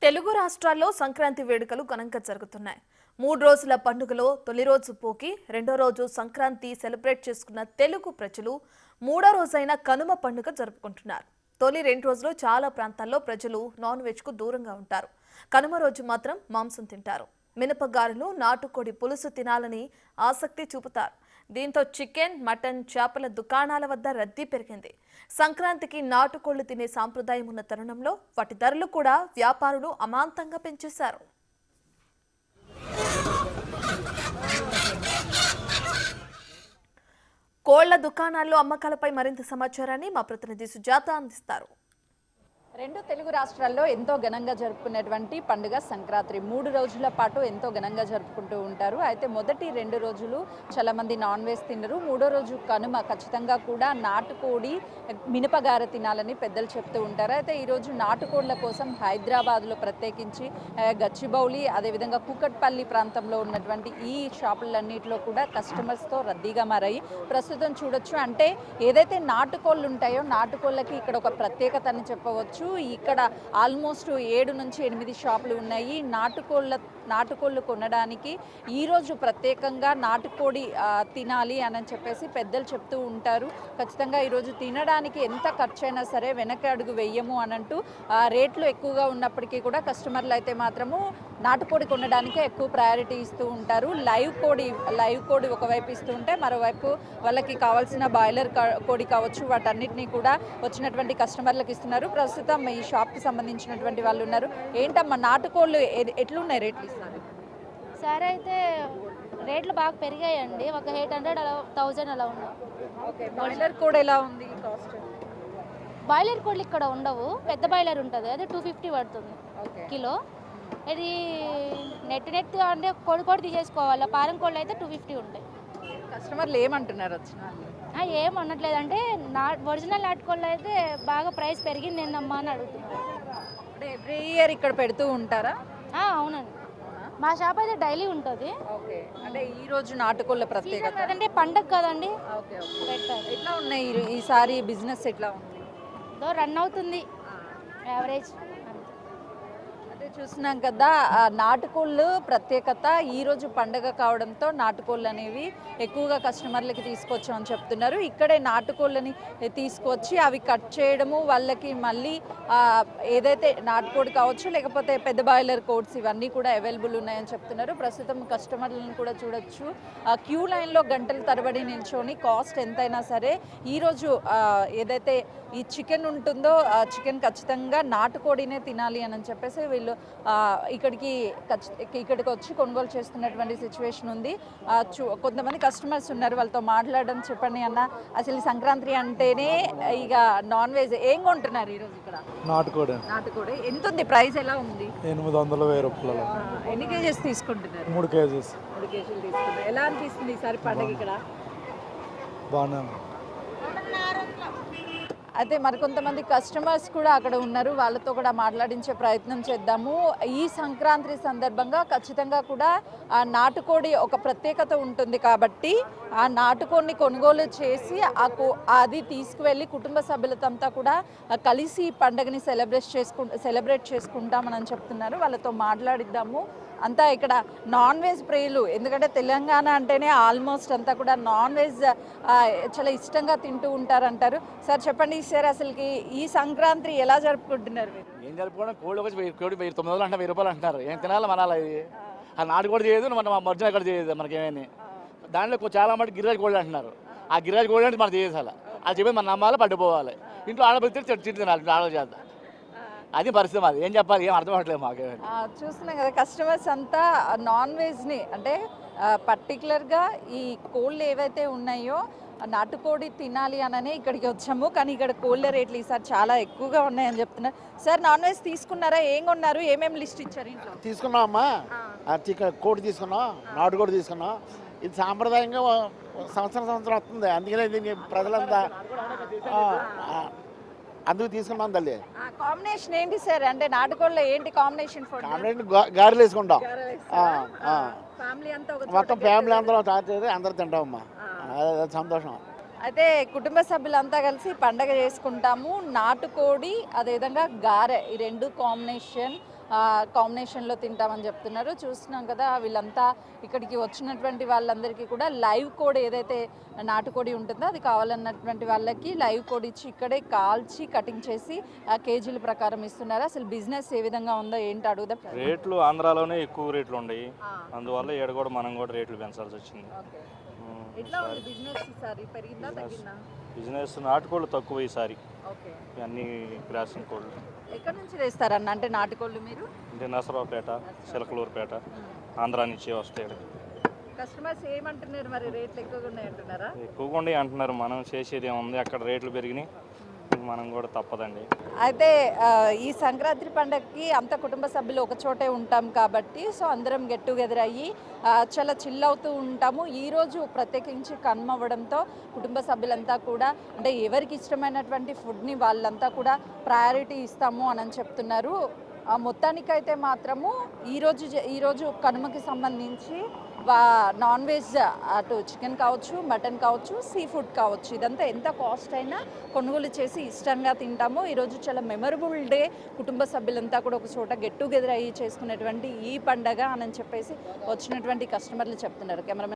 తెలుగు రాష్ట్రాల్లో సంక్రాంతి వేడుకలు ఘనంగా జరుగుతున్నాయి. 3 రోజుల పండుగలో తొలి రోజు పోకి, రెండో రోజు సంక్రాంతి సెలబ్రేట్ చేసుకున్న తెలుగు ప్రజలు మూడో రోజైన కనుమ పండుగ జరుపుకుంటున్నారు. తొలి 2 రోజులు చాలా ప్రాంతాల్లో ప్రజలు నాన్ వెజ్ కు దూరంగా ఉంటారు. కనుమ రోజు మాత్రం మాంసం తింటారు. మినపగారెలు, నాటుకోడి పులుసు తినాలని ఆసక్తి చూపుతారు. దీంతో చికెన్, మటన్, చేపల దుకాణాల వద్ద రద్దీ పెరిగింది. సంక్రాంతికి నాటుకోళ్లు తినే సాంప్రదాయం ఉన్న తరుణంలో వాటి ధరలు కూడా వ్యాపారులు అమాంతంగా పెంచేశారు. కోళ్ల దుకాణాల్లో అమ్మకాలపై మరింత సమాచారాన్ని మా ప్రతినిధి సుజాత అందిస్తారు. రెండు తెలుగు రాష్ట్రాల్లో ఎంతో ఘనంగా జరుపుకునేటువంటి పండుగ సంక్రాంతి. 3 రోజుల పాటు ఎంతో ఘనంగా జరుపుకుంటూ ఉంటారు. అయితే మొదటి 2 రోజులు చాలామంది నాన్ వెజ్ తినరు. మూడో రోజు కనుమ ఖచ్చితంగా కూడా నాటుకోడి, మినపగార తినాలని పెద్దలు చెప్తూ ఉంటారు. అయితే ఈరోజు నాటుకోళ్ల కోసం హైదరాబాద్లో ప్రత్యేకించి గచ్చిబౌలి, అదేవిధంగా కూకట్పల్లి ప్రాంతంలో ఉన్నటువంటి ఈ షాపులన్నింటిలో కూడా కస్టమర్స్తో రద్దీగా మారాయి. ప్రస్తుతం చూడొచ్చు, అంటే ఏదైతే నాటుకోళ్ళు ఉంటాయో నాటుకోళ్ళకి ఇక్కడ ఒక ప్రత్యేకత అని చెప్పవచ్చు. ఇక్కడ ఆల్మోస్ట్ 7 నుంచి 8 షాపులు ఉన్నాయి. నాటుకోళ్ళు కొనడానికి ఈరోజు ప్రత్యేకంగా నాటుకోడి తినాలి అని చెప్పేసి పెద్దలు చెప్తూ ఉంటారు. ఖచ్చితంగా ఈరోజు తినడానికి ఎంత ఖర్చైనా సరే వెనక అడుగు వెయ్యము అనంటూ రేట్లు ఎక్కువగా ఉన్నప్పటికీ కూడా కస్టమర్లు అయితే మాత్రము నాటుకోడి కొనడానికే ఎక్కువ ప్రయారిటీ ఇస్తూ ఉంటారు. లైవ్ కోడి ఒకవైపు ఇస్తూ ఉంటే మరోవైపు వాళ్ళకి కావాల్సిన బాయిలర్ కోడి కావచ్చు, వాటన్నిటినీ కూడా వచ్చినటువంటి కస్టమర్లకు ఇస్తున్నారు. ప్రస్తుతం ఈ షాప్కి సంబంధించినటువంటి వాళ్ళు ఉన్నారు. ఏంటమ్మా, నాటుకోళ్ళు ఎట్లున్నాయి రేట్లు ఇస్తారు? సరే, అయితే రేట్లు బాగా పెరిగాయండి. ఒక 800 అలా 1000 అలా ఉన్నాయి. ఓకే, బాయిలర్ కోడి ఎలా ఉంది కాస్ట్? బాయిలర్ కోళ్ళు ఇక్కడ ఉండవు, పెద్ద బాయిలర్ ఉంటుంది, అది 250 పడుతుంది కిలో. ఇది నెట్ అంటే కోడి తీసేసుకోవాలి. పారం కోళ్ళు అయితే 250 ఉంటాయి. కస్టమర్లు ఏమంటున్నారు వచ్చిన? ఏం అనట్లేదు, అంటే ఒరిజినల్ నాటుకోళ్ళు అయితే బాగా ప్రైస్ పెరిగింది ఏందమ్మా అని అడుగుతున్నారు. అంటే ఎవ్రీ ఇయర్ ఇక్కడ పెడుతూ ఉంటారా? అవునండి, మా షాప్ అయితే డైలీ ఉంటుంది. ఓకే, అంటే ఈ రోజు నాటుకోళ్ళ ప్రత్యేకత అంటే పండగ కదండి. ఓకే, పెట్టారు. ఎట్లా ఉన్నాయి ఈసారి బిజినెస్? ఎట్లా ఉంది? రన్ అవుతుంది, యావరేజ్. అదే చూస్తున్నాం కదా, నాటుకోళ్ళు ప్రత్యేకత. ఈరోజు పండగ కావడంతో నాటుకోళ్ళు అనేవి ఎక్కువగా కస్టమర్లకి తీసుకొచ్చామని చెప్తున్నారు. ఇక్కడే నాటుకోళ్ళని తీసుకొచ్చి అవి కట్ చేయడము, వాళ్ళకి మళ్ళీ ఏదైతే నాటుకోడి కావచ్చు లేకపోతే పెద్ద బాయిలర్ కోడ్స్ ఇవన్నీ కూడా అవైలబుల్ ఉన్నాయని చెప్తున్నారు. ప్రస్తుతం కస్టమర్లను కూడా చూడొచ్చు, క్యూ లైన్లో గంటల తరబడి నిల్చొని కాస్ట్ ఎంతైనా సరే ఈరోజు ఏదైతే ఈ చికెన్ ఉంటుందో ఆ చికెన్ ఖచ్చితంగా నాటుకోడినే తినాలి అని చెప్పేసి వీళ్ళు ఇక్కడికి వచ్చి కొనుగోలు చేస్తున్నటువంటి సిచ్యువేషన్ ఉంది. కొంతమంది కస్టమర్స్ ఉన్నారు, వాళ్ళతో మాట్లాడడం. చెప్పండి అన్న, అసలు సంక్రాంతి అంటేనే ఇక నాన్ వెజ్ ఏం కొంటున్నారు ఈరోజు ఇక్కడ? నాటుకోడి. ఎంత ఉంది ప్రైస్? ఎలా ఉంది? 800 రూపాయలు. ఎన్ని కేజెస్ తీసుకుంటున్నారు? 3 కేజీస్. 3 కేజీలు తీసుకుంటారు. ఎలా అనిపిస్తుంది ఈసారి పండుగ ఇక్కడ? బాగా. అయితే మరికొంతమంది కస్టమర్స్ కూడా అక్కడ ఉన్నారు, వాళ్ళతో కూడా మాట్లాడించే ప్రయత్నం చేద్దాము. ఈ సంక్రాంతి సందర్భంగా ఖచ్చితంగా కూడా ఆ నాటుకోడి ఒక ప్రత్యేకత ఉంటుంది కాబట్టి ఆ నాటుకోడిని కొనుగోలు చేసి అది తీసుకువెళ్ళి కుటుంబ సభ్యులతో కూడా కలిసి పండుగని సెలబ్రేట్ చేసుకుంటామని చెప్తున్నారు. వాళ్ళతో మాట్లాడిద్దాము. అంతా ఇక్కడ నాన్ వెజ్ ప్రియులు, ఎందుకంటే తెలంగాణ అంటేనే ఆల్మోస్ట్ అంతా కూడా నాన్ వెజ్ చాలా ఇష్టంగా తింటూ ఉంటారంటారు. సార్ చెప్పండి సార్, అసలుకి ఈ సంక్రాంతి ఎలా జరుపుకుంటున్నారు మీరు? ఏం జరుపుకోవడం, కోడి ఒక కోడి 900 అంటే 1000 రూపాయలు అంటున్నారు. ఏం తినాలి మనాలి? ఇది ఆ నాటుకోడి చేయదు, మన మర్జన ఎక్కడ చేయదు మనకేమని. దాంట్లో చాలా మటుకు గిరిరాజు కోడి అంటున్నారు. ఆ గిరిరాజు కోడి అంటే మనం చేసేసాలి, అది చెప్పేది మన నమ్మాలి, పట్టుకోవాలి. ఇంట్లో ఆడబడితే చెట్టు తినాలి ఆడవ చేద్దాం. అది పరిస్థితి మాది. ఏం చెప్పాలి, ఏం అర్థం అవ్వట్లేదు మాకు. చూస్తున్నాం కదా, కస్టమర్స్ అంతా నాన్ వెజ్ని, అంటే పర్టికులర్గా ఈ కోళ్ళు ఏవైతే ఉన్నాయో నాటుకోడి తినాలి అననే ఇక్కడికి వచ్చాము. కానీ ఇక్కడ కోళ్ళ రేట్లు ఈసారి చాలా ఎక్కువగా ఉన్నాయని చెప్తున్నారు. సార్, నాన్ వెజ్ తీసుకున్నారా? ఏం కొన్నారు? ఏమేమి లిస్ట్ ఇచ్చారు ఇంట్లో? తీసుకున్నాం అమ్మా, కోడి తీసుకున్నాం, నాటుకోడి తీసుకున్నాం. ఇది సాంప్రదాయంగా సంవత్సరం వస్తుంది, అందుకనే దీన్ని ప్రజలంతా అందుకు తీసుకున్నాం తల్లి. కాంబినేషన్ ఏంటి సార్? అంటే నాటుకోళ్ళ ఏంటి కాంబినేషన్? గారెలు వేసుకుంటాం, మొత్తం ఫ్యామిలీ అందరూ అందరూ తింటామమ్మా, సంతోషం. అయితే కుటుంబ సభ్యులంతా కలిసి పండగ చేసుకుంటాము. నాటుకోడి అదేవిధంగా గారె, ఈ రెండు కాంబినేషన్ కాంబినేషన్లో తింటామని చెప్తున్నారు. చూస్తున్నాం కదా వీళ్ళంతా ఇక్కడికి వచ్చినటువంటి వాళ్ళందరికీ కూడా లైవ్ కోడి ఏదైతే నాటుకోడి ఉంటుందో అది కావాలన్నటువంటి వాళ్ళకి లైవ్ కోడి ఇచ్చి ఇక్కడే కాల్చి కటింగ్ చేసి కేజీల ప్రకారం ఇస్తున్నారు. అసలు బిజినెస్ ఏ విధంగా ఉందో ఏంటి అడుగుదాం. రేట్లు ఆంధ్రాలోనే ఎక్కువ రేట్లు ఉన్నాయి, అందువల్ల ఈడ కూడా మనం కూడా రేట్లు పెంచాల్సి వచ్చింది. ఎట్లా ఉంది బిజినెస్ ఈసారి? పెరిగిందా తగ్గిందా? బిజినెస్ నాటుకోళ్ళు తక్కువ ఈసారి, ఓకే. అన్ని క్రాసింగ్ కోళ్ళు. ఎక్కడి నుంచి తెస్తారన్న అంటే నాటుకోళ్ళు మీరు? అంటే నసరావుపేట, చిలకలూరుపేట, ఆంధ్రా నుంచి వస్తాయి. ఇక్కడికి కస్టమర్స్ ఏమంటున్నారు మరి? రేట్లు ఎక్కువగా ఉన్నాయి అంటున్నారా? ఎక్కువగా ఉండే అంటున్నారు, మనం చేసేది ఏముంది, అక్కడ రేట్లు పెరిగినాయి, మనం కూడా తప్పదండి. అయితే ఈ సంక్రాంతి పండగకి అంత కుటుంబ సభ్యులు ఒక చోటే ఉంటాం కాబట్టి సో అందరం గెట్ టుగెదర్ అయ్యి చాలా చిల్ అవుతూ ఉంటాము. ఈరోజు ప్రత్యేకించి కనుమ అవ్వడంతో కుటుంబ సభ్యులంతా కూడా అంటే ఎవరికి ఇష్టమైనటువంటి ఫుడ్ని వాళ్ళంతా కూడా ప్రయారిటీ ఇస్తాము అని చెప్తున్నారు. మొత్తానికైతే మాత్రము ఈరోజు కనుమకి సంబంధించి నాన్ వెజ్ అటు చికెన్ కావచ్చు, మటన్ కావచ్చు, సీ ఫుడ్ కావచ్చు, ఇదంతా ఎంత కాస్ట్ అయినా కొనుగోలు చేసి ఇష్టంగా తింటాము. ఈరోజు చాలా మెమరబుల్ డే, కుటుంబ సభ్యులంతా కూడా ఒక చోట గెట్ టుగెదర్ అయ్యి చేసుకునేటువంటి ఈ పండగ అని చెప్పేసి వచ్చినటువంటి కస్టమర్లు చెప్తున్నారు. కెమెరామెన్